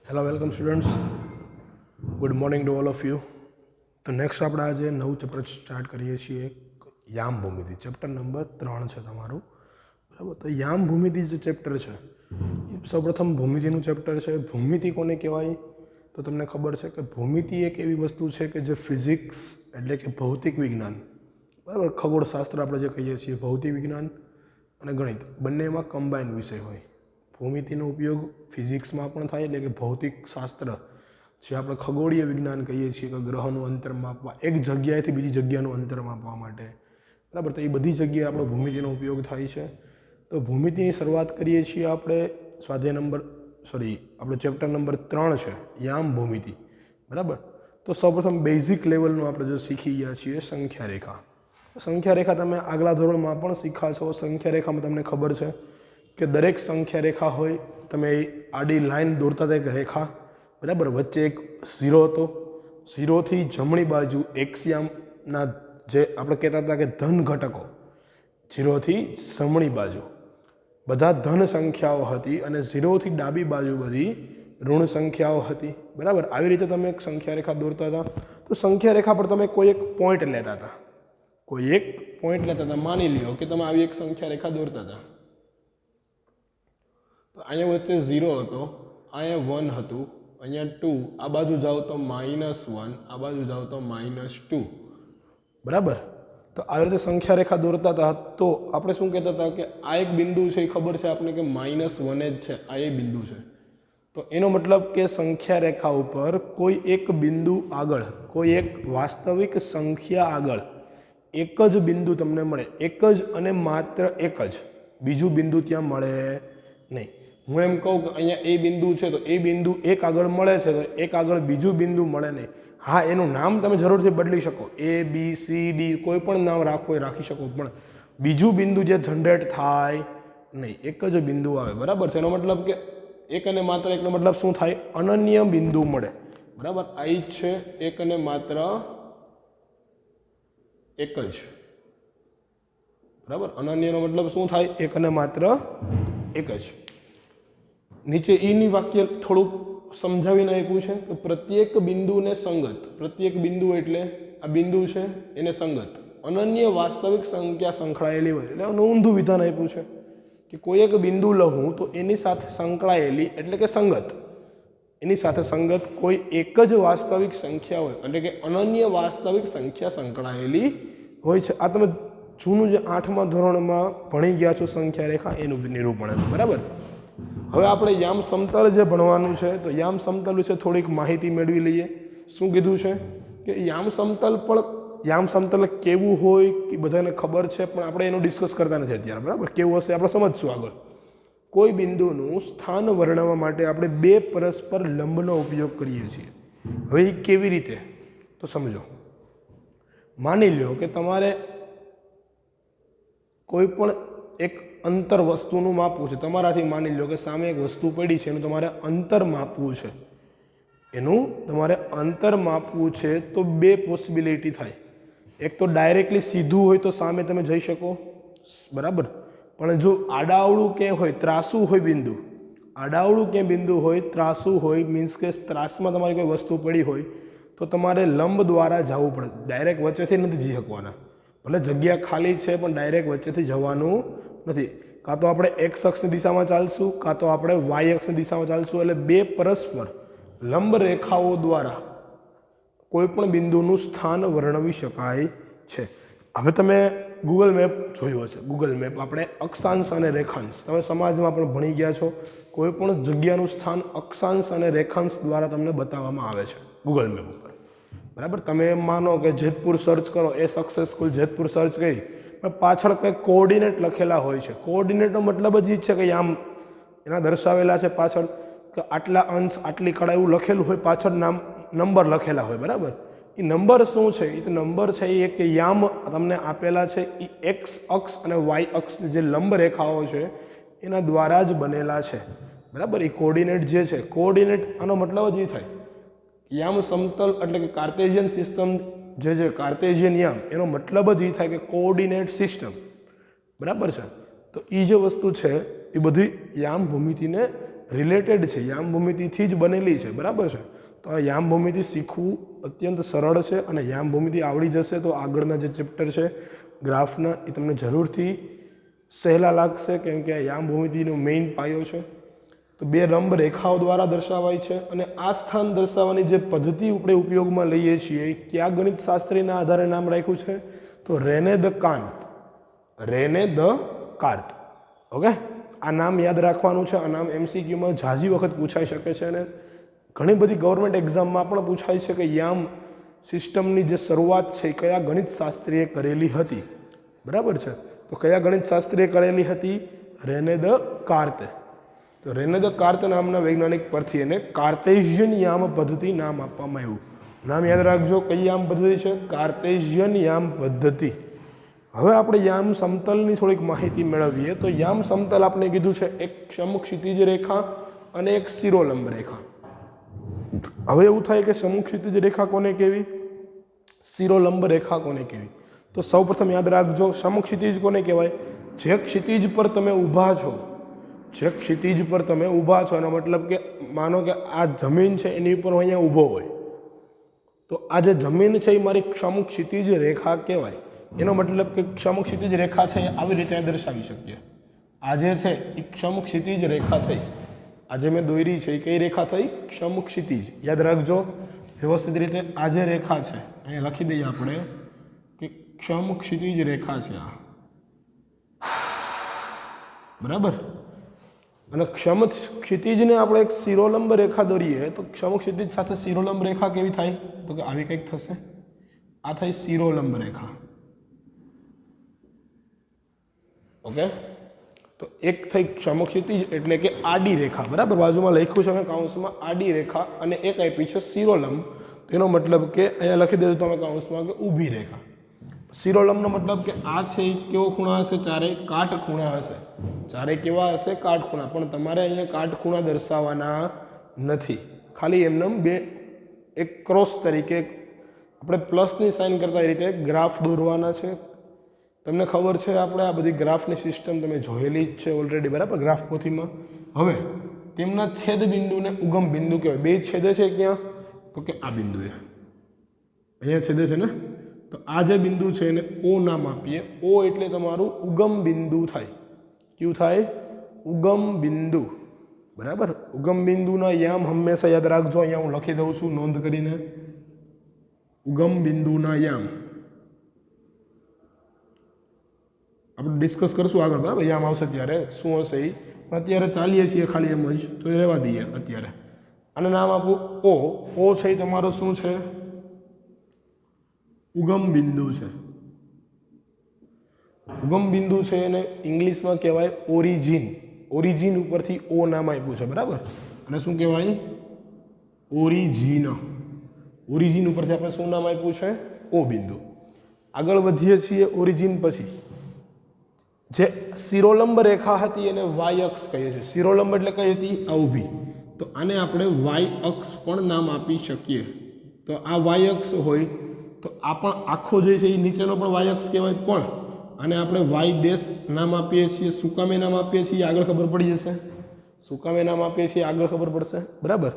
Hello welcome students, good morning to all of you. તો next આપણે આજે નવું ચેપ્ટર સ્ટાર્ટ કરીએ છીએ, યામ ભૂમિતિ. ચેપ્ટર નંબર 3 છે તમારું, બરાબર. તો યામ ભૂમિતિ જે ચેપ્ટર છે એ સૌપ્રથમ ભૂમિતિનું ચેપ્ટર છે. ભૂમિતિ કોને કહેવાય તો તમને ખબર છે કે ભૂમિતિ એક એવી વસ્તુ છે કે જે ફિઝિક્સ એટલે કે ભૌતિક વિજ્ઞાન, બરાબર, ખગોળશાસ્ત્ર આપણે જે કહીએ છીએ, ભૌતિક વિજ્ઞાન અને ગણિત બંનેમાં કમ્બાઈન વિષય હોય. ભૂમિતિનો ઉપયોગ ફિઝિક્સમાં પણ થાય, એટલે કે ભૌતિક શાસ્ત્ર જે આપણે ખગોળીય વિજ્ઞાન કહીએ છીએ કે ગ્રહોનું અંતર માપવા, એક જગ્યાએથી બીજી જગ્યાનું અંતર માપવા માટે, બરાબર. તો એ બધી જગ્યાએ આપણો ભૂમિતિનો ઉપયોગ થાય છે. તો ભૂમિતિની શરૂઆત કરીએ છીએ આપણે આપણો ચેપ્ટર નંબર 3 છે, યામ ભૂમિતિ, બરાબર. તો સૌપ્રથમ બેઝિક લેવલનું આપણે જો શીખી ગયા છીએ સંખ્યા રેખા. સંખ્યા રેખા તમે આગલા ધોરણમાં પણ શીખ્યા છો. સંખ્યા રેખામાં તમને ખબર છે કે દરેક સંખ્યા રેખા હોય, તમે આડી લાઈન દોરતા હતા એક રેખા, બરાબર. વચ્ચે એક 0 હતો. 0થી જમણી બાજુ એક્સિયામના જે આપણે કહેતા હતા કે ધન ઘટકો, 0થી જમણી બાજુ બધા ધન સંખ્યાઓ હતી અને 0થી ડાબી બાજુ બધી ઋણ સંખ્યાઓ હતી, બરાબર. આવી રીતે તમે એક સંખ્યા રેખા દોરતા હતા. તો સંખ્યા રેખા પર તમે કોઈ એક પોઈન્ટ લેતા હતા. માની લ્યો કે તમે આવી એક સંખ્યા રેખા દોરતા હતા. તો અહીંયા વચ્ચે 0 હતો, અહીંયા 1 હતું, અહીંયા 2, આ બાજુ જાઓ તો -1, આ બાજુ જાઓ તો -2, બરાબર. તો આવી રીતે સંખ્યા રેખા દોરતા હતા. તો આપણે શું કહેતા હતા કે આ એક બિંદુ છે, એ ખબર છે આપણે કે -1 જ છે, આ એ બિંદુ છે. તો એનો મતલબ કે સંખ્યા રેખા ઉપર કોઈ એક બિંદુ આગળ, કોઈ એક વાસ્તવિક સંખ્યા આગળ એક જ બિંદુ તમને મળે, એક જ અને માત્ર એક જ, બીજું બિંદુ ત્યાં મળે નહીં. હું એમ કહું કે અહીંયા એ બિંદુ છે, તો એ બિંદુ એક આગળ મળે છે, તો એક આગળ બીજું બિંદુ મળે નહીં. હા, એનું નામ તમે જરૂરથી બદલી શકો, A B C D કોઈ પણ નામ રાખો એ રાખી શકો, પણ બીજું બિંદુ જે જનરેટ થાય નહીં, એક જ બિંદુ આવે, બરાબર છે. એનો મતલબ કે એક અને માત્ર એકનો મતલબ શું થાય? અનન્ય બિંદુ મળે, બરાબર. આ છે એક અને માત્ર એક જ, બરાબર. અનન્યનો મતલબ શું થાય? એક અને માત્ર એક જ. નીચે ઈની વાક્ય થોડુંક સમજાવીને આપ્યું છે કે પ્રત્યેક બિંદુને સંગત, પ્રત્યેક બિંદુ એટલે આ બિંદુ છે એને સંગત અનન્ય વાસ્તવિક સંખ્યા સંકળાયેલી હોય. એટલે ઊંધું વિધાન આપ્યું છે કે કોઈ એક બિંદુ લઉં તો એની સાથે સંકળાયેલી એટલે કે સંગત, એની સાથે સંગત કોઈ એક જ વાસ્તવિક સંખ્યા હોય, એટલે કે અનન્ય વાસ્તવિક સંખ્યા સંકળાયેલી હોય છે. આ તમે જૂનું જે 8મા ધોરણમાં ભણી ગયા છો સંખ્યા રેખા, એનું નિરૂપણ હતું, બરાબર. હવે આપણે યામ સમતલ જે ભણવાનું છે, તો યામ સમતલ વિશે થોડીક માહિતી મેળવી લઈએ. શું કીધું છે કે યામ સમતલ કેવું હોય કે બધાને ખબર છે, પણ આપણે એનું ડિસ્કસ કરતા નથી અત્યારે, બરાબર. કેવું હશે આપણે સમજશું આગળ. કોઈ બિંદુનું સ્થાન વર્ણવવા માટે આપણે બે પરસ્પર લંબનો ઉપયોગ કરીએ છીએ. હવે એ કેવી રીતે તો સમજો. માની લો કે તમારે કોઈ પણ એક અંતર વસ્તુનું માપવું છે. તમારાથી માની લો કે સામે એક વસ્તુ પડી છે, એનું તમારે અંતર માપવું છે. એનું તમારે અંતર માપવું છે તો બે પોસિબિલિટી થાય. એક તો ડાયરેક્ટલી સીધું હોય તો સામે તમે જઈ શકો, બરાબર. પણ જો આડાવડું ક્યાંય હોય, ત્રાસું હોય બિંદુ, આડાવડું ક્યાંય બિંદુ હોય, ત્રાસું હોય, મીન્સ કે ત્રાસમાં તમારી કોઈ વસ્તુ પડી હોય તો તમારે લંબ દ્વારા જવું પડે. ડાયરેક્ટ વચ્ચેથી નથી જઈ શકવાના. ભલે જગ્યા ખાલી છે પણ ડાયરેક્ટ વચ્ચેથી જવાનું નથી. કાં તો આપણે એક્સ અક્ષની દિશામાં ચાલશું, કાં તો આપણે વાય અક્ષની દિશામાં ચાલશું. એટલે બે પરસ્પર લંબ રેખાઓ દ્વારા કોઈ પણ બિંદુનું સ્થાન વર્ણવી શકાય છે. હવે તમે ગૂગલ મેપ જોયો હશે. ગૂગલ મેપ આપણે અક્ષાંશ અને રેખાંશ, તમે સમાજમાં પણ ભણી ગયા છો. કોઈ પણ જગ્યાનું સ્થાન અક્ષાંશ અને રેખાંશ દ્વારા તમને બતાવવામાં આવે છે ગૂગલ મેપ ઉપર, બરાબર. તમે માનો કે જેતપુર સર્ચ કરો, એ સક્સેસફુલ જેતપુર સર્ચ કરી, પણ પાછળ કંઈક કોઓર્ડિનેટ લખેલા હોય છે. કોઓર્ડિનેટનો મતલબ જ એ છે કે આમ એના દર્શાવેલા છે પાછળ કે આટલા અંશ આટલી કડા એવું લખેલું હોય, પાછળ નંબર લખેલા હોય, બરાબર. એ નંબર શું છે? એ તો નંબર છે એ કે યામ તમને આપેલા છે, એ એક્સ અક્ષ અને વાય અક્ષ જે લંબ રેખાઓ છે એના દ્વારા જ બનેલા છે, બરાબર. એ કોઓર્ડિનેટ જે છે, કોઓર્ડિનેટ આનો મતલબ જ એ થાય. યામ સમતલ એટલે કે કાર્ટેશિયન સિસ્ટમ જે કાર્ટેશિયન યામ, એનો મતલબ જ એ થાય કે કોઓર્ડિનેટ સિસ્ટમ, બરાબર છે. તો એ જે વસ્તુ છે એ બધી યામ ભૂમિતિને રિલેટેડ છે, યામ ભૂમિતિથી જ બનેલી છે, બરાબર છે. તો આ યામ ભૂમિતિ શીખવું અત્યંત સરળ છે અને યામ ભૂમિતિ આવડી જશે તો આગળના જે ચેપ્ટર છે ગ્રાફના એ તમને જરૂરથી સહેલા લાગશે, કેમ કે યામ ભૂમિતિનો મેઇન પાયો છે. તો બે લંબ રેખાઓ દ્વારા દર્શાવાય છે અને આ સ્થાન દર્શાવવાની જે પદ્ધતિ આપણે ઉપયોગમાં લઈએ છીએ એ કયા ગણિત શાસ્ત્રીના આધારે નામ રાખ્યું છે? તો રેને દ કાર્ત. રેને દ કાર્ત. ઓકે, આ નામ યાદ રાખવાનું છે. આ નામ MCQમાં ઝાઝી વખત પૂછાઈ શકે છે અને ઘણી બધી ગવર્મેન્ટ એક્ઝામમાં પણ પૂછાય છે કે યામ સિસ્ટમની જે શરૂઆત છે એ કયા ગણિત શાસ્ત્રીએ કરેલી હતી, બરાબર છે. તો કયા ગણિત શાસ્ત્રીએ કરેલી હતી? રેને દ કાર્તે. તો રેને દ કાર્ત નામના વૈજ્ઞાનિક પરથી એને કાર્ટેશિયન યામ પદ્ધતિ નામ આપવામાં આવ્યું. નામ યાદ રાખજો, કઈ યામ પદ્ધતિ છે? કાર્ટેશિયન યામ પદ્ધતિ. હવે આપણે યામ સમતલની થોડીક માહિતી મેળવીએ. તો યામ સમતલ આપણે કીધું છે એક સમુખ ક્ષિતિજ રેખા અને એક શિરોલંબ રેખા. હવે એવું થાય કે સમુખ ક્ષિતિજ રેખા કોને કહેવી, શિરોલંબ રેખા કોને કહેવી? તો સૌપ્રથમ યાદ રાખજો, સમુખ ક્ષિતિજ કોને કહેવાય? જે ક્ષિતિજ પર તમે ઊભા છો, જે ક્ષિતિજ પર તમે ઊભા છો, એનો મતલબ કે માનો કે આ જમીન છે એની ઉપર હું અહીંયા ઊભો હોય તો આ જે જમીન છે એ મારી સમુખ ક્ષિતિજ રેખા કહેવાય. એનો મતલબ કે સમુખ ક્ષિતિજ રેખા છે એ આવી રીતે દર્શાવી શકીએ. આ જે છે એ સમુખ ક્ષિતિજ રેખા થઈ, આજે મેં દોરી છે એ કઈ રેખા થઈ? સમુખ ક્ષિતિજ. યાદ રાખજો વ્યવસ્થિત રીતે. આ જે રેખા છે અહીંયા લખી દઈએ આપણે કે સમુખ ક્ષિતિજ રેખા છે આ, બરાબર. અને ક્ષિતિજને આપણે એક શિરોલંબ રેખા દોરીએ તો સમુખ ક્ષિતિજ સાથે શિરોલંબ રેખા કેવી થાય? તો કે આવી કંઈક થશે. આ થઈ શિરોલંબ રેખા. ઓકે, તો એક થઈ સમુખ ક્ષિતિજ એટલે કે આડી રેખા, બરાબર. બાજુમાં લખ્યું છે કૌંસમાં આડી રેખા અને એક આપી છે શિરોલંબ. તેનો મતલબ કે અહીંયા લખી દેજો તમે કૌંસમાં કે ઊભી રેખા. શિરોલંબનો મતલબ કે આ છે કેવો ખૂણા હશે? ચારે કાટ ખૂણા હશે. ચારે કેવા હશે? કાટ ખૂણા. પણ તમારે અહીંયા કાટ ખૂણા દર્શાવવાના નથી, ખાલી એમને બે એક ક્રોસ તરીકે આપણે પ્લસની સાઇન કરતા એ રીતે ગ્રાફ દોરવાના છે. તમને ખબર છે આપણે આ બધી ગ્રાફની સિસ્ટમ તમે જોયેલી જ છે ઓલરેડી, બરાબર, ગ્રાફ પોથીમાં. હવે તેમના છેદ બિંદુને ઉગમ બિંદુ કહેવાય. બે છેદે છે ક્યાં? તો કે આ બિંદુએ, અહીંયા છેદે છે ને, તો આ જે બિંદુ છે એને O નામ આપીએ. O એટલે તમારું ઉગમ બિંદુ થાય. કયું થાય? ઉગમ બિંદુ, બરાબર. ઉગમ બિંદુના યામ હંમેશા યાદ રાખજો. અહીંયા હું લખી દઉં છું નોંધ કરીને. ઉગમ બિંદુના યામ આપણે ડિસ્કસ કરશું આગળ, બરાબર. યામ આવશે ત્યારે શું હશે એ. અત્યારે ચાલીએ છીએ ખાલી એમ જ, તો એ રહેવા દઈએ અત્યારે. આને નામ આપું O. O છે એ તમારો શું છે? ઉગમ બિંદુ છે. ઉગમ બિંદુ છે એને ઇંગ્લિશમાં કહેવાય ઓરિજિન. ઓરિજિન ઉપરથી O નામ આપ્યું છે, બરાબર. અને શું કહેવાય? ઓરિજિન. ઓરિજિન ઉપરથી આપણે શું નામ આપ્યું છે? O બિંદુ. આગળ વધીએ છીએ ઓરિજિન પછી. જે શિરોલંબ રેખા હતી એને વાય અક્ષ કહીએ છીએ. શિરોલંબ એટલે કઈ હતી? આ ઊભી. તો આને આપણે વાય અક્ષ પણ નામ આપી શકીએ. તો આ વાય અક્ષ હોય તો આ પણ આખો જે છે એ નીચેનો પણ વાય અક્ષ કહેવાય. પણ આને આપણે વાય દેશ નામ આપીએ છીએ. શું કામે નામ આપીએ છીએ આગળ ખબર પડી જશે. શું કામે નામ આપીએ છીએ આગળ ખબર પડશે, બરાબર.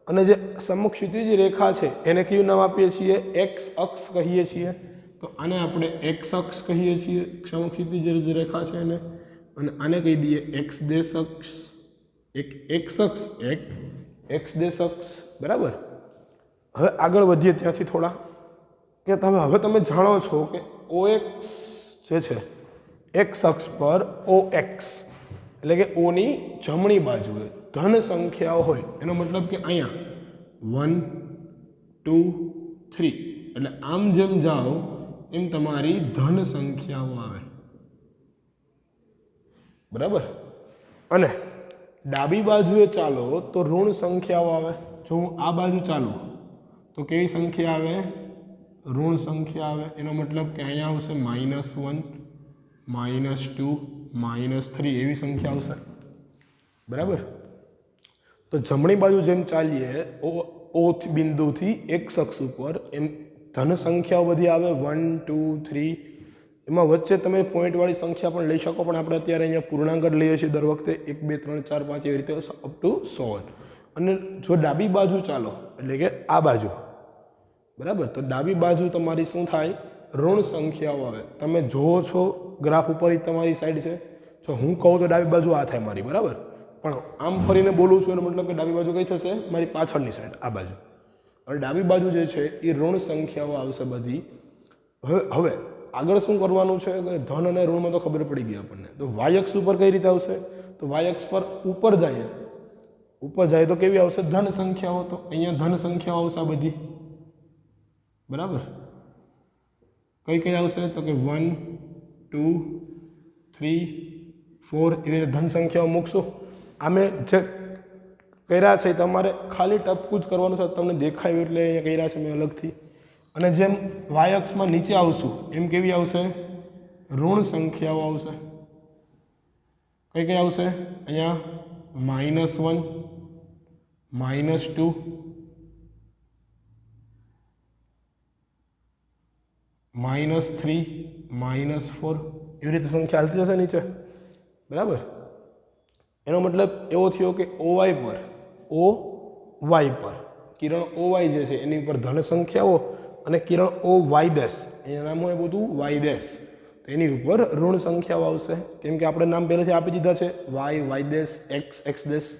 અને જે સમુખ ક્ષિતિજ રેખા છે એને કયું નામ આપીએ છીએ? એક્સ અક્ષ કહીએ છીએ. તો આને આપણે એક્સ અક્ષ કહીએ છીએ, સમુખ ક્ષિતિજ જે રેખા છે એને. અને આને કહી દઈએ એક્સ દેશ અક્ષ. એક એક્સ અક્ષ, એક એક્સ દેશ અક્ષ, બરાબર. હવે આગળ વધીએ ત્યાંથી થોડા કે હવે તમે જાણો છો કે OX જે છે એક્સ અક્ષ પર OX એટલે કે ઓની જમણી બાજુએ ધન સંખ્યાઓ હોય. એનો મતલબ કે અહીંયા 1 2 3 એટલે આમ જેમ જાઓ એમ તમારી ધન સંખ્યાઓ આવે, બરાબર. અને ડાબી બાજુએ ચાલો તો ઋણ સંખ્યાઓ આવે. જો હું આ બાજુ ચાલું તો કેવી સંખ્યા આવે? ઋણ સંખ્યા આવે. એનો મતલબ કે અહીંયા આવશે -1 -2 -3 એવી સંખ્યા આવશે, બરાબર. તો જમણી બાજુ જેમ ચાલીએ O બિંદુથી એક્સ અક્ષ ઉપર એમ ધન સંખ્યાઓ બધી આવે 1 2 3 એમાં વચ્ચે તમે પોઈન્ટવાળી સંખ્યા પણ લઈ શકો, પણ આપણે અત્યારે અહીંયા પૂર્ણાંક જ લઈએ છીએ દર વખતે 1 2 3 4 5 એવી રીતે અપ ટુ 100. અને જો ડાબી બાજુ ચાલો એટલે કે આ બાજુ, બરાબર, તો ડાબી બાજુ તમારી શું થાય? ઋણ સંખ્યાઓ આવે. તમે જોવો છો ગ્રાફ ઉપર તમારી સાઈડ છે, જો હું કહું તો ડાબી બાજુ આ થાય મારી, બરાબર, પણ આમ ફરીને બોલું છું એનો મતલબ કે ડાબી બાજુ કઈ થશે? મારી પાછળની સાઈડ, આ બાજુ. અને ડાબી બાજુ જે છે એ ઋણ સંખ્યાઓ આવશે બધી. હવે આગળ શું કરવાનું છે કે ધન અને ઋણમાં તો ખબર પડી ગઈ આપણને. તો વાય અક્ષ ઉપર કઈ રીતે આવશે? તો વાય અક્ષ પર ઉપર જાય તો કેવી આવશે? ધન સંખ્યાઓ. તો અહીંયા ધન સંખ્યાઓ આવશે આ બધી, બરાબર. કઈ કઈ આવશે? તો કે 1 2 3 4 એવી રીતે ધન સંખ્યાઓ મૂકશું. આમે જે કર્યા છે તમારે ખાલી ટપકું જ કરવાનું છે, તમને દેખાયું એટલે અહીંયા કર્યા છે મેં અલગથી. અને જેમ વાય અક્ષમાં નીચે આવશું એમ કેવી આવશે? ઋણ સંખ્યાઓ આવશે. કઈ કઈ આવશે? અહીંયા -1 -2 -3 -4 એવી રીતે સંખ્યા હાલતી જશે નીચે, બરાબર. એનો મતલબ એવો થયો કે OY પર કિરણ OY જે છે એની ઉપર ધન સંખ્યાઓ અને કિરણ OY ડેશ, એનું નામ હોય બધું Y ડેશ, તો એની ઉપર ઋણ સંખ્યાઓ આવશે. કેમ કે આપણે નામ પહેલેથી આપી દીધા છે, Y ડેશ, X ડેશ.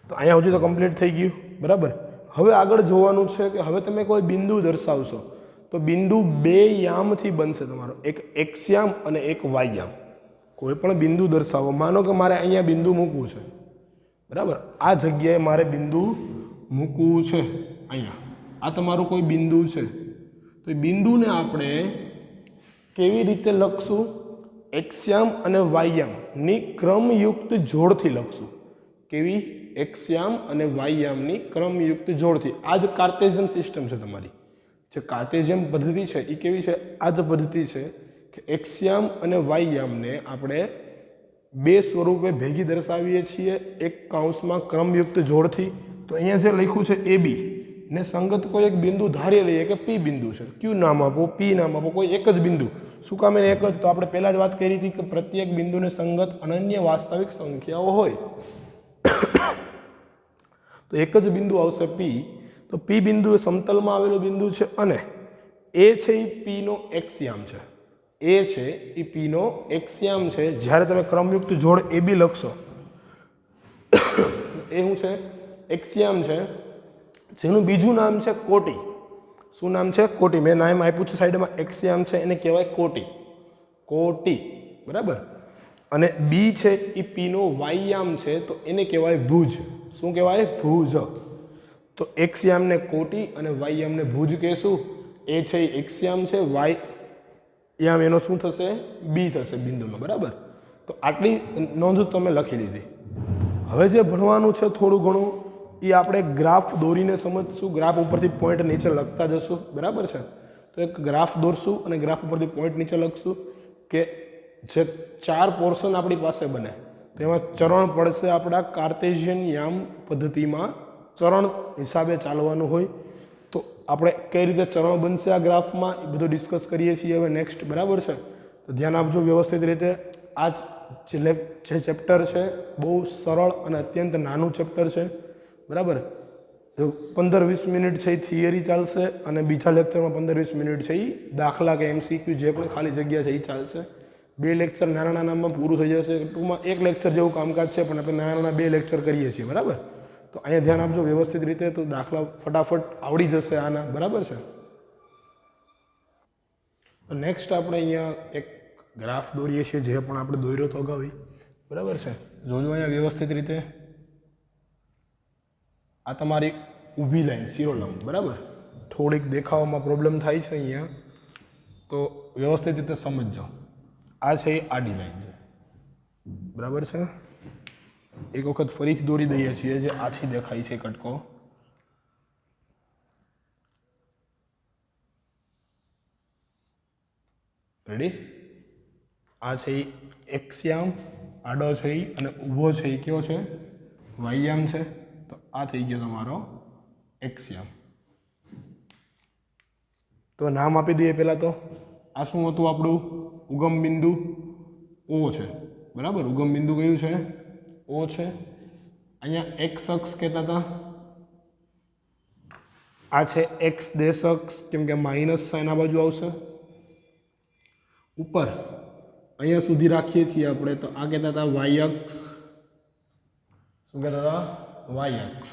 તો અહીંયા સુધી તો કમ્પ્લીટ થઈ ગયું, બરાબર. હવે આગળ જોવાનું છે કે હવે તમે કોઈ બિંદુ દર્શાવશો તો બિંદુ 2 યામથી બનશે તમારો, એક X યામ અને એક Y યામ. કોઈ પણ બિંદુ દર્શાવો. માનો કે મારે અહીંયા બિંદુ મૂકવું છે, બરાબર, આ જગ્યાએ મારે બિંદુ મૂકવું છે, અહીંયા આ તમારું કોઈ બિંદુ છે. તો એ બિંદુને આપણે કેવી રીતે લખશું? X યામ અને Y યામની ક્રમયુક્ત જોડથી લખશું. કેવી? X યામ અને Y યામની ક્રમયુક્ત જોડથી. આ જ કાર્ટેશિયન સિસ્ટમ છે તમારી. જે કાર્ટેશિયન પદ્ધતિ છે એ કેવી છે? આ જ પદ્ધતિ છે કે X યામ અને Y યામને આપણે બે સ્વરૂપે ભેગી દર્શાવીએ છીએ, એક કૌંસમાં ક્રમયુક્ત જોડથી. તો અહીંયા જે લખ્યું છે AB ને સંગત કોઈ એક બિંદુ ધારી લઈએ કે P બિંદુ છે. Q નામ આપો, P નામ આપો, કોઈ એક જ બિંદુ. શું કામ એને એક જ? તો આપણે પહેલાં જ વાત કરી હતી કે પ્રત્યેક બિંદુને સંગત અનન્ય વાસ્તવિક સંખ્યાઓ હોય. તો એક જ બિંદુ આવશે P. તો P બિંદુ એ સમતલમાં આવેલું બિંદુ છે અને એ છે એ P નો X યામ છે. એ છે એ P નો X યામ છે. જ્યારે તમે ક્રમયુક્ત જોડ AB લખશો એ શું છે? X યામ છે, જેનું બીજું નામ છે કોટી. શું નામ છે? કોટી. મેં નામ આપ્યું છે સાઈડમાં, X યામ છે એને કહેવાય કોટી, બરાબર. અને B છે એ P નો Y યામ છે, તો એને કહેવાય ભુજ. શું કહેવાય? ભુજ. તો X યામને કોટી અને Y યામને ભુજ કહેશું. એ છે X યામ છે, Y યામ એનો શું થશે? B થશે બિંદુમાં, બરાબર. તો આટલી નોંધ તમે લખી લીધી. હવે જે ભણવાનું છે થોડું ઘણું એ આપણે ગ્રાફ દોરીને સમજશું. ગ્રાફ ઉપરથી પોઈન્ટ નીચે લખતા જશું, બરાબર છે. તો એક ગ્રાફ દોરશું અને ગ્રાફ ઉપરથી પોઈન્ટ નીચે લખશું કે જે 4 પોર્શન આપણી પાસે બને તો એમાં ચરણ પડશે. આપણા કાર્ટેશિયન યામ પદ્ધતિમાં ચરણ હિસાબે ચાલવાનું હોય. તો આપણે કઈ રીતે ચરણ બનશે આ ગ્રાફમાં એ બધું ડિસ્કસ કરીએ છીએ હવે નેક્સ્ટ, બરાબર છે. તો ધ્યાન આપજો વ્યવસ્થિત રીતે. આ જે ચેપ્ટર છે બહુ સરળ અને અત્યંત નાનું ચેપ્ટર છે, બરાબર. જો 15-20 મિનિટ છે એ થિયરી ચાલશે અને બીજા લેક્ચરમાં 15-20 મિનિટ છે એ દાખલા કે MCQ જે કોઈ ખાલી જગ્યા છે એ ચાલશે. 2 લેક્ચર નાના નાનામાં પૂરું થઈ જશે. ટૂંકમાં 1 લેક્ચર જેવું કામકાજ છે, પણ આપણે નાના નાના 2 લેક્ચર કરીએ છીએ, બરાબર. તો અહીંયા ધ્યાન આપજો વ્યવસ્થિત રીતે, તો દાખલા ફટાફટ આવડી જશે આના, બરાબર છે. તો નેક્સ્ટ આપણે અહીંયા એક ગ્રાફ દોરીએ છીએ, જે પણ આપણે દોર્યો તો અગાઉ, બરાબર છે. જોજો અહીંયા વ્યવસ્થિત રીતે. આ તમારી ઊભી લાઈન શિરોલંબ, બરાબર. થોડીક દેખાવામાં પ્રોબ્લેમ થાય છે અહીંયા, તો વ્યવસ્થિત રીતે સમજજો. આ છે એ આડી લાઈન છે, બરાબર છે. એક વખત ફરીથી દોરી દઈએ છીએ, જે આછી દેખાય છે કટકો. રેડી? આ છે એ X યામ, આડો છે એ, અને ઊભો છે એ કયો છે? Y યામ છે. તો આ થઈ ગયો તમારો X યામ. તો નામ આપી દઈએ પહેલાં તો. આ શું હતું આપણું ઉગમ બિંદુ ઓ છે, બરાબર. ઉગમ બિંદુ કયું છે? ઓ છે. અહીંયા એક્સ અક્ષ કહેતા હતા, આ છે એક્સ દેશ અક્ષ, કેમ કે માઇનસ સાઇન આ બાજુ આવશે. ઉપર અહીંયા સુધી રાખીએ છીએ આપણે, તો આ કહેતા હતા વાય અક્ષ. શું કહેતા હતા? વાય અક્ષ.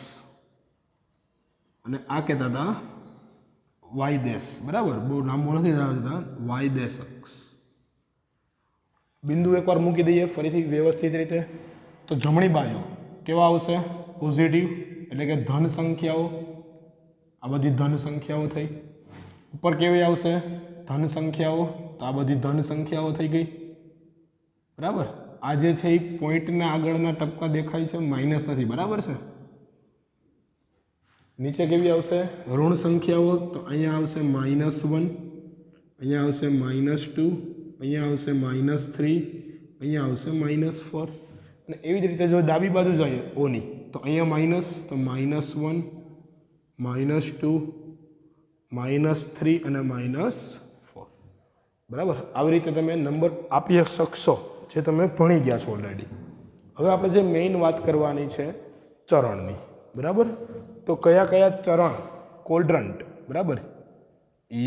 અને આ કહેતા હતા વાય દેશ, બરાબર. બહુ નામો નથી આવતા. વાય દેશ અક્ષ. બિંદુ એકવાર મૂકી દઈએ ફરીથી વ્યવસ્થિત રીતે, તો જમણી બાજુ કેવા આવશે? પોઝિટિવ, એટલે કે ધન સંખ્યાઓ. આ બધી ધન સંખ્યાઓ થઈ. ઉપર કેવી આવશે? ધન સંખ્યાઓ. તો આ બધી ધન સંખ્યાઓ થઈ ગઈ, બરાબર. આ જે છે એ પોઈન્ટના આગળના ટપકા દેખાય છે, માઇનસ નથી, બરાબર છે. નીચે કેવી આવશે? ઋણ સંખ્યાઓ. તો અહીંયા આવશે -1, અહીંયા આવશે -2, અહીંયા આવશે -3, અહીંયા આવશે -4. અને એવી જ રીતે જો ડાબી બાજુ જઈએ ઓની, તો અહીંયા માઇનસ, તો -1, -2, -3 અને -4, બરાબર. આવી રીતે તમે નંબર આપી શકશો, જે તમે ભણી ગયા છો ઓલરેડી. હવે આપણે જે મેઇન વાત કરવાની છે ચરણની, બરાબર. તો કયા કયા ચરણ? કોડ્રન્ટ, બરાબર.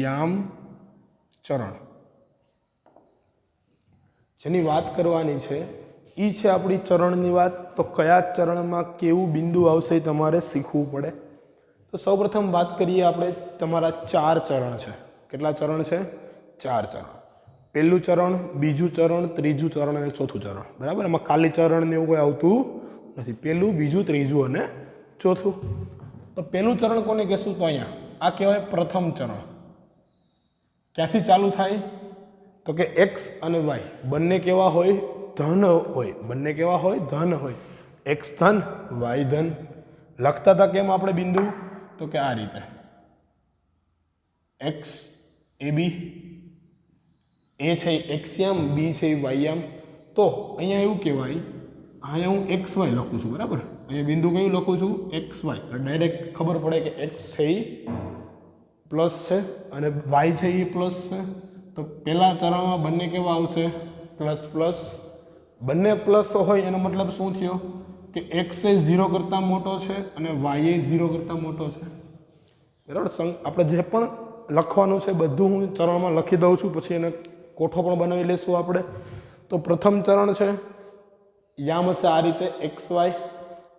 યામ ચરણ જેની વાત કરવાની છે એ છે આપણી ચરણની વાત. તો કયા ચરણમાં કેવું બિંદુ આવશે એ તમારે શીખવું પડે. તો સૌપ્રથમ વાત કરીએ આપણે, તમારા 4 ચરણ છે. કેટલા ચરણ છે? 4 ચરણ. પહેલું ચરણ, બીજું ચરણ, ત્રીજું ચરણ અને ચોથું ચરણ, બરાબર. એમાં ખાલી ચરણ ને એવું કોઈ આવતું નથી. પહેલું, બીજું, ત્રીજું અને ચોથું. તો પહેલું ચરણ કોને કહેશું? તો અહીંયા આ કહેવાય પ્રથમ ચરણ. ક્યાંથી ચાલુ થાય? તો કે એક્સ અને વાય બંને કેવા હોય? ધન હોય. બંને કેવા હોય? ધન હોય. એક્સ ધન, વાય ધન. લખતા હતા કેમ આપણે બિંદુ? તો કે આ રીતે એક્સ એ બી, એ છે એક્સયામ, બી છે વાયયામ. તો અહીંયા એવું કહેવાય, અહીંયા હું એક્સ વાય લખું છું, બરાબર. અહીંયા બિંદુ કયું લખું છું? X Y. ડાયરેક્ટ ખબર પડે કે એક્સ છે એ પ્લસ છે અને વાય છે એ પ્લસ છે. તો પહેલા ચરણમાં બંને કેવા આવશે? Plus plus. બંને પ્લસ હોય એનો મતલબ શું થયો? કે એક્સ એ 0 કરતાં મોટો છે અને વાય એ 0 કરતાં મોટો છે, બરાબર. આપણે જે પણ લખવાનું છે બધું હું ચરણમાં લખી દઉં છું, પછી એને કોઠો પણ બનાવી લઈશું આપણે. તો પ્રથમ ચરણ છે, યામ હશે આ રીતે એક્સ વાય.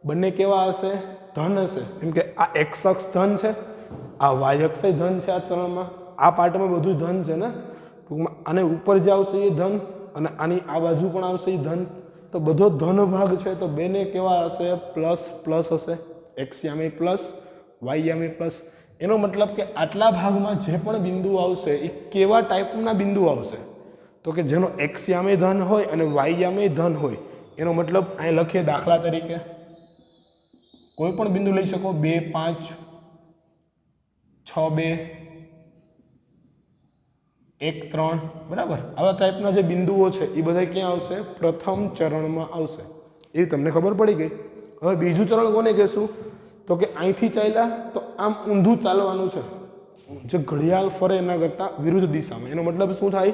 બંને કેવા હશે? ધન હશે, કેમ કે આ એક્સ અક્ષ ધન છે, આ વાય અક્ષ ધન છે. આ ચરણમાં આ પાર્ટમાં બધું ધન છે ને. ટૂંકમાં આને ઉપર જે આવશે એ ધન અને આની આ બાજુ પણ આવશે એ ધન. તો બધો ધન ભાગ છે, તો બેને કેવા હશે? પ્લસ પ્લસ હશે. એક્સ યામે પ્લસ, વાય યામે પ્લસ. એનો મતલબ કે આટલા ભાગમાં જે પણ બિંદુ આવશે એ કેવા ટાઈપના બિંદુ આવશે? તો કે જેનો એક્સ યામે ધન હોય અને વાય યામે ધન હોય. એનો મતલબ અહીં લખીએ દાખલા તરીકે, કોઈ પણ બિંદુ લઈ શકો, 2, 5, 6, 2, 1, 3, બરાબર. આવા ટાઈપના જે બિંદુઓ છે એ બધા ક્યાં આવશે? પ્રથમ ચરણમાં આવશે. એ તમને ખબર પડી ગઈ. હવે બીજું ચરણ કોને કહેશું? તો કે અહીંથી ચાલ્યા તો આમ ઊંધું ચાલવાનું છે, જે ઘડિયાળ ફરે એના કરતાં વિરુદ્ધ દિશામાં. એનો મતલબ શું થાય?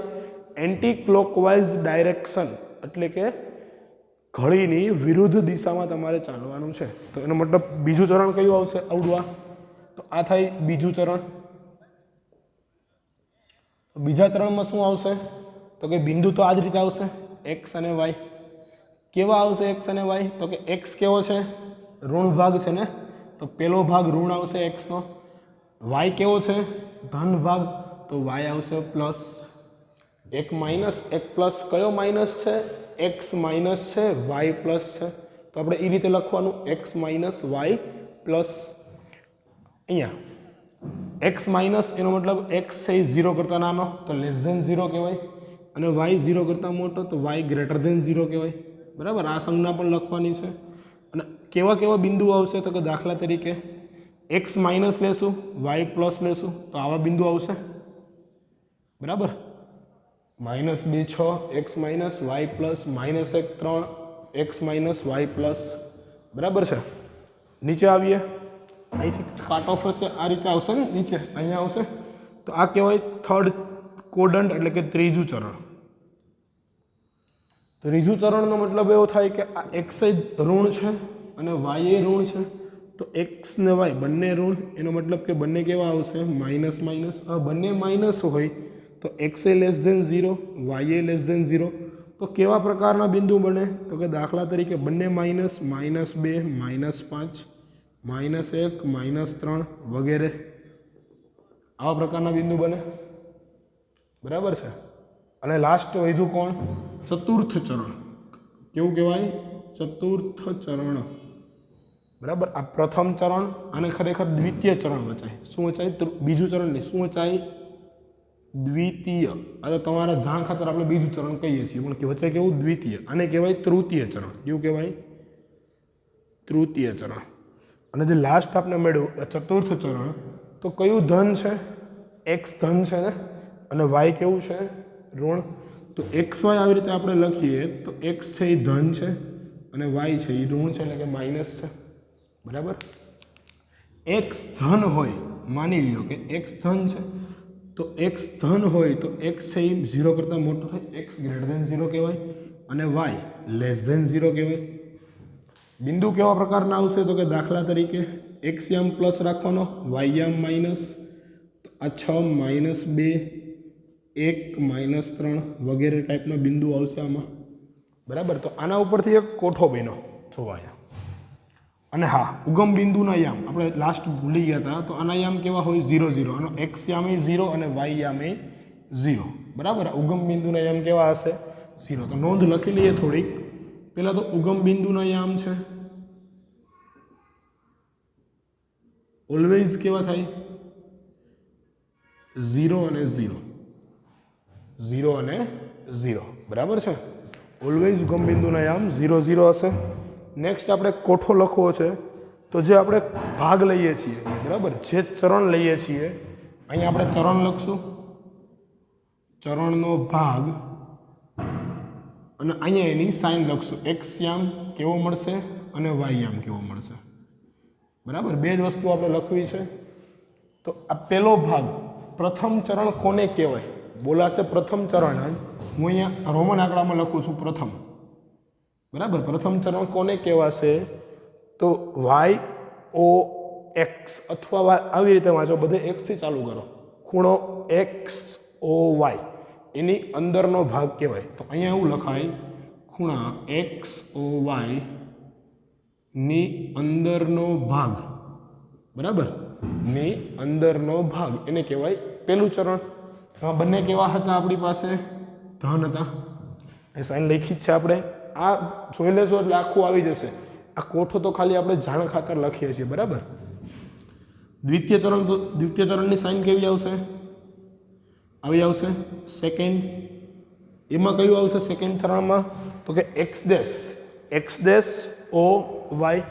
એન્ટી ક્લોકવાઇઝ ડાયરેક્શન, એટલે કે ઘડીની વિરુદ્ધ દિશામાં તમારે ચાલવાનું છે. તો એનો મતલબ બીજું ચરણ કયું આવશે? આવડું. તો આ થાય બીજું ચરણ. બીજા ચરણમાં શું આવશે? તો કે બિંદુ તો આ જ રીતે આવશે, એક્સ અને વાય. કેવા આવશે એક્સ અને વાય? તો કે એક્સ કેવો છે? ઋણ ભાગ છે ને, તો પહેલો ભાગ ઋણ આવશે એક્સનો. વાય કેવો છે? ધન ભાગ, તો વાય આવશે પ્લસ. એક માઇનસ એક પ્લસ. કયો માઇનસ છે? એક્સ માઇનસ છે, વાય પ્લસ છે. તો આપણે એ રીતે લખવાનું, એક્સ માઇનસ વાય પ્લસ. અહીંયા એક્સ માઇનસ એનો મતલબ એક્સ છે 0 કરતાં નાનો, તો લેસ ધેન 0 કહેવાય. અને વાય 0 કરતાં મોટો, તો વાય ગ્રેટર ધેન 0 કહેવાય, બરાબર. આ સંજ્ઞા પણ લખવાની છે. અને કેવા કેવા બિંદુ આવશે? તો કે દાખલા તરીકે એક્સ માઇનસ લેશું, વાય પ્લસ લેશું, તો આવા બિંદુ આવશે, બરાબર. -2, 6, x minus y plus, -1, 3, x minus y plus, બરાબર છે. નીચે આવીએ, અહીંથી કાટ ઓફ હશે, આ રીતે આવશે ને નીચે, અહીંયા આવશે. તો આ કહેવાય થર્ડ કોડન્ટ એટલે કે ત્રીજું ચરણ. ત્રીજું ચરણનો મતલબ એવો થાય કે આ એક્સ ઋણ છે અને વાય ઋણ છે, તો એક્સ ને વાય બંને ઋણ, એનો મતલબ કે બંને કેવા આવશે માઇનસ માઇનસ. બંને માઇનસ હોય તો એક્સ એ લેસ ધેન 0, વાય એ લેસ ધેન 0. તો કેવા પ્રકારના બિંદુ બને? તો કે દાખલા તરીકે બંને માઇનસ, -2, -5, -1, -3 વગેરે આવા પ્રકારના બિંદુ બને. બરાબર છે. અને લાસ્ટ વધ્યું કોણ? ચતુર્થ ચરણ. કેવું કહેવાય? ચતુર્થ ચરણ. બરાબર. આ પ્રથમ ચરણ અને ખરેખર દ્વિતીય ચરણ વચાય. શું વચાય? બીજું ચરણ નહીં. શું વચાય? દ્વિતીય. આ તો તમારા જાણ ખાતર આપણે બીજું ચરણ કહીએ છીએ, પણ વચ્ચે કેવું? દ્વિતીય. આને કહેવાય તૃતીય ચરણ. કેવું કહેવાય? તૃતીય ચરણ. અને જે લાસ્ટ આપણે મળ્યું ચતુર્થ ચરણ, તો કયું ધન છે? એક્સ ધન છે ને, અને વાય કેવું છે? ઋણ. તો એક્સ વાય આવી રીતે આપણે લખીએ તો એક્સ છે એ ધન છે અને વાય છે એ ઋણ છે, એટલે કે માઇનસ છે. બરાબર. એક્સ ધન હોય, માની લો કે એક્સ ધન છે, તો એક્સ ધન હોય તો એક્સ છે એ 0 કરતાં મોટો થાય, એક્સ ગ્રેટર ધેન 0 કહેવાય, અને વાય લેસ ધેન 0 કહેવાય. બિંદુ કેવા પ્રકારના આવશે? તો કે દાખલા તરીકે એક્સ યામ પ્લસ રાખવાનો, વાય યામ માઇનસ. આ 6, -2, 1, -3 વગેરે ટાઈપના બિંદુ આવશે આમાં. બરાબર. તો આના ઉપરથી એક કોઠો બન્યો જોવાયા. અને હા, ઉગમ બિંદુના યામ આપણે લાસ્ટ ભૂલી ગયા હતા. તો આના યામ કેવા હોય? 0, 0. આનો એક્સ યામ એ 0 અને વાય યામ એ 0. બરાબર. ઉગમ બિંદુના યામ કેવા હશે? 0. તો નોંધ લખી લઈએ થોડીક. પહેલા તો ઉગમ બિંદુના યામ છે ઓલવેઝ કેવા થાય? 0 અને 0. 0 અને 0. બરાબર છે. ઓલવેઝ ઉગમ બિંદુના યામ 0, 0 હશે. નેક્સ્ટ આપણે કોઠો લખવો છે, તો જે આપણે ભાગ લઈએ છીએ, બરાબર, જે ચરણ લઈએ છીએ, અહીંયા આપણે ચરણ લખશું, ચરણનો ભાગ, અને અહીંયા એની સાઇન લખશું. એક્સ યામ કેવો મળશે અને વાય યામ કેવો મળશે. બરાબર. બે જ વસ્તુ આપણે લખવી છે. તો આ પહેલો ભાગ, પ્રથમ ચરણ કોને કહેવાય? બોલાશે પ્રથમ ચરણ. હું અહીંયા રોમન આંકડામાં લખું છું પ્રથમ. બરાબર. પ્રથમ ચરણ કોને કહેવાશે? તો વાય ઓ એક્સ, અથવા આવી રીતે વાંચો, બધે એક્સથી ચાલુ કરો. ખૂણો એક્સ ઓ વાય એની અંદરનો ભાગ કહેવાય. તો અહીંયા એવું લખાય, ખૂણા એક્સ ઓ વાય ની અંદરનો ભાગ. બરાબર. ની અંદરનો ભાગ એને કહેવાય પહેલું ચરણ. બંને કેવા હતા આપણી પાસે? ધન હતા. એ સાઈન લખી જ છે આપણે. આ જોઈ લેશો એટલે આખું આવી જશે. આ કોઠો તો ખાલી આપણે જાણ ખાતર લખીએ છીએ. બરાબર. દ્વિતીય ચરણની સાઈન કેવી આવશે? આવી આવશે સેકન્ડ. એમાં કયું આવશે સેકન્ડ ચરણમાં? તો કે x dash O y,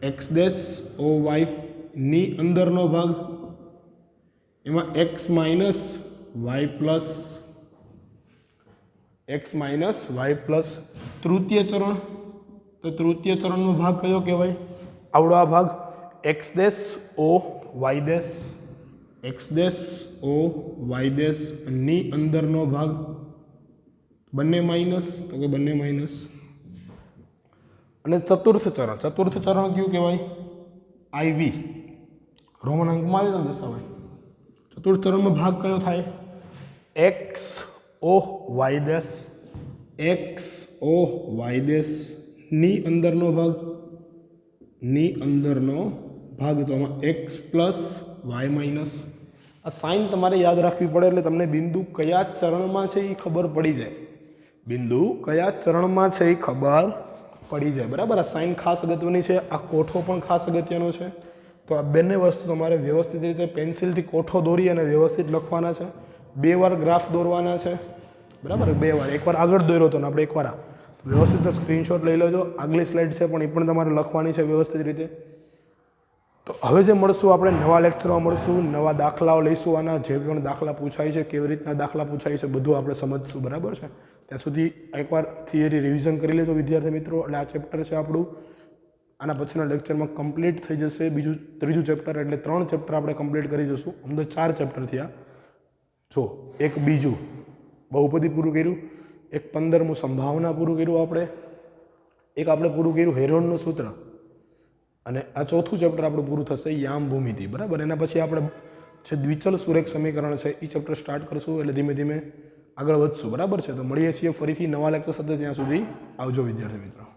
x dash O y ની અંદરનો ભાગ. એમાં x minus y plus, x minus y plus. તૃતીય ચરણ, તો તૃતીય ચરણનો ભાગ કયો કહેવાય? આવડો આ ભાગ, x dash O y dash, x dash O y dash ની અંદરનો ભાગ. બંને માઇનસ, તો કે બંને માઇનસ. અને ચતુર્થ ચરણ કયું કહેવાય? IV. રોમન અંકમાં આવી દર્શાવાય. ચતુર્થ ચરણમાં ભાગ કયો થાય? X O y dash, x O y dash ની અંદરનો ભાગ, ની અંદરનો ભાગ. તો આમાં એક્સ પ્લસ વાય માઇનસ. આ સાઇન તમારે યાદ રાખવી પડે, એટલે તમને બિંદુ કયા ચરણમાં છે એ ખબર પડી જાય. બિંદુ કયા ચરણમાં છે એ ખબર પડી જાય. બરાબર. આ સાઇન ખાસ અગત્યની છે. આ કોઠો પણ ખાસ અગત્યનો છે. તો આ બંને વસ્તુ તમારે વ્યવસ્થિત રીતે પેન્સિલથી કોઠો દોરી અને વ્યવસ્થિત લખવાના છે. 2 વાર ગ્રાફ દોરવાના છે. બરાબર. 2 વાર. એકવાર આગળ દોર્યો હતો ને આપણે એકવાર આ. વ્યવસ્થિત સ્ક્રીનશોટ લઈ લેજો. આગલી સ્લાઇડ છે પણ એ પણ તમારે લખવાની છે વ્યવસ્થિત રીતે. તો હવે જે મળશું આપણે નવા લેક્ચરમાં મળશું, નવા દાખલાઓ લઈશું. આના જે પણ દાખલા પૂછાય છે, કેવી રીતના દાખલા પૂછાય છે, બધું આપણે સમજશું. બરાબર છે. ત્યાં સુધી એકવાર થિયરી રિવિઝન કરી લેજો વિદ્યાર્થી મિત્રો. એટલે આ ચેપ્ટર છે આપણું. આના પછીના લેક્ચરમાં કમ્પ્લીટ થઈ જશે ત્રીજું ચેપ્ટર. એટલે 3 ચેપ્ટર આપણે કમ્પ્લીટ કરી જશું. આમ તો 4 ચેપ્ટર થયા. જો એક બીજું બહુપદી પૂરું કર્યું, એક 15મું સંભાવના પૂરું કર્યું આપણે, એક આપણે પૂરું કર્યું હેરોનનું સૂત્ર, અને આ ચોથું ચેપ્ટર આપણું પૂરું થશે યામ ભૂમિતિ. બરાબર, એના પછી આપણે જે દ્વિચલ સુરેખ સમીકરણ છે એ ચેપ્ટર સ્ટાર્ટ કરશું, એટલે ધીમે ધીમે આગળ વધશું. બરાબર છે, તો મળીએ છીએ ફરીથી નવા લેક્ચર સાથે. ત્યાં સુધી આવજો વિદ્યાર્થી મિત્રો.